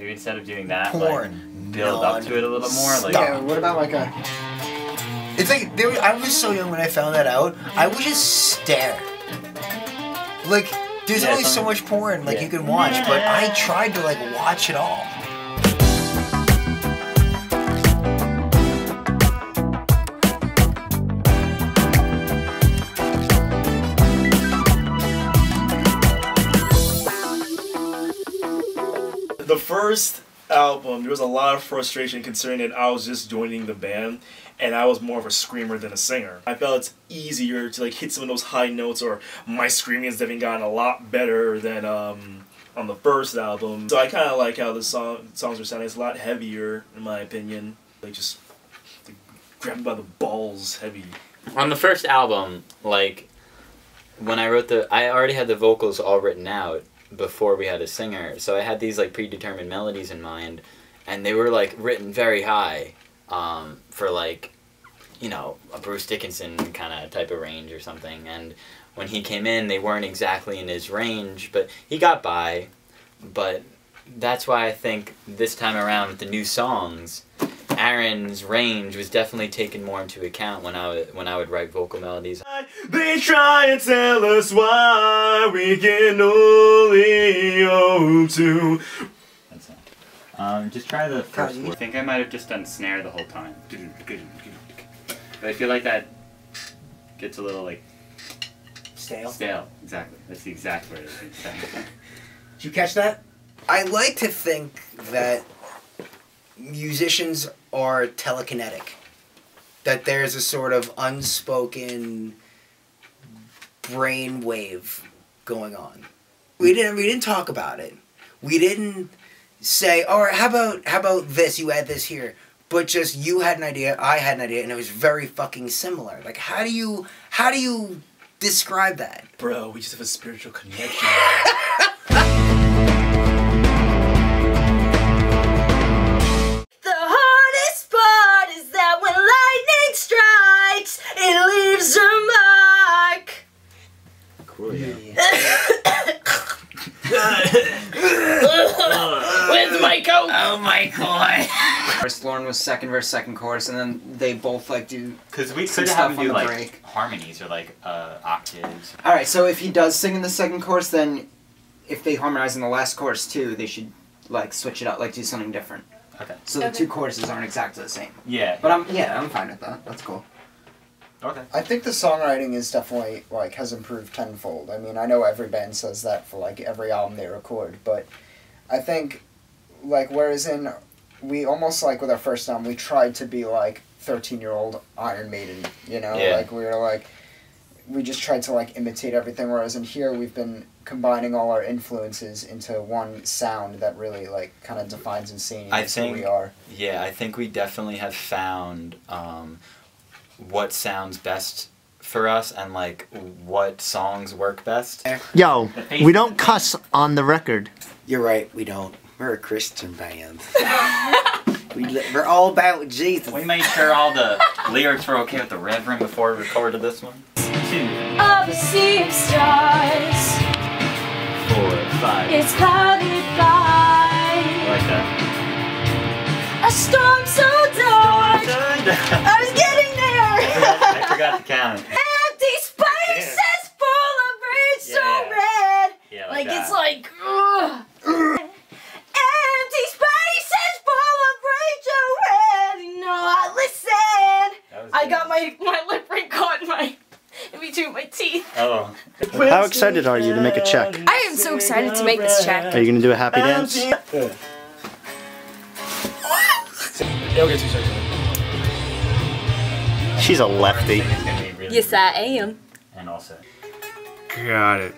Maybe instead of doing that, porn. like, build up to it a little more. Like, yeah, what about like a... It's like, I was so young when I found that out, I would just stare. Like, there's only so much porn like you can watch, but I tried to like watch it all. The first album, there was a lot of frustration considering that I was just joining the band and I was more of a screamer than a singer. I felt it's easier to like hit some of those high notes, or my screaming has definitely gotten a lot better than on the first album. So I kind of like how the songs are sounding. It's a lot heavier in my opinion. Like just like, grab me by the balls heavy. on the first album, like, when I wrote I already had the vocals all written out before we had a singer, so I had these like predetermined melodies in mind, and they were like written very high for like, you know, a Bruce Dickinson kind of type of range or something. And when he came in, they weren't exactly in his range, but he got by. But that's why I think this time around with the new songs, Aaron's range was definitely taken more into account when I would write vocal melodies. They try and tell us why we can only hope to. That's it. Just try the first word. I think I might have just done snare the whole time. But I feel like that gets a little like Stale. stale. Exactly. That's the exact word. Did you catch that? I like to think that musicians are telekinetic. That there's a sort of unspoken brain wave going on. We didn't talk about it. We didn't say, all right, how about this? You add this here. But just you had an idea, I had an idea, and it was very fucking similar. Like, how do you describe that? Bro, we just have a spiritual connection. The hardest part is that when lightning strikes, it leaves a mark. Cool, yeah. Where's my coat? Oh my god. First Lauren was second verse, second chorus, and then they both like do. Because we some could stuff have him on do the like break. harmonies or like octaves. All right, so if he does sing in the second chorus, then if they harmonize in the last chorus too, they should like switch it up, like do something different. Okay. So the two choruses aren't exactly the same. Yeah. But I'm fine with that. That's cool. Okay. I think the songwriting is definitely, like, has improved tenfold. I mean, I know every band says that for, like, every album they record, but I think, like, whereas we almost, like, with our first album, we tried to be, like, 13-year-old Iron Maiden, you know? Yeah. Like, we were, like, we just tried to, like, imitate everything, whereas in here we've been combining all our influences into one sound that really, like, kind of defines Insanium as who we are. Yeah, I think we definitely have found what sounds best for us and like what songs work best. Yo, we don't cuss on the record. You're right, we don't. We're a Christian band. We're all about Jesus. We made sure all the lyrics were okay with the reverend before we recorded this one. 2, Of a sea of stars, 4, 5. it's clouded by I like that. a storm so dark. I was getting there. I forgot to count. Empty spaces full of rage so red. Yeah, Like that. it's like empty spaces full of rage so red. No, I listen. I got my lip ring caught in between my teeth. Oh. How excited are you to make a check? I am so excited to make this check. Are you gonna do a happy dance? It'll get 2 seconds. She's a lefty. Yes, I am. And also. Got it.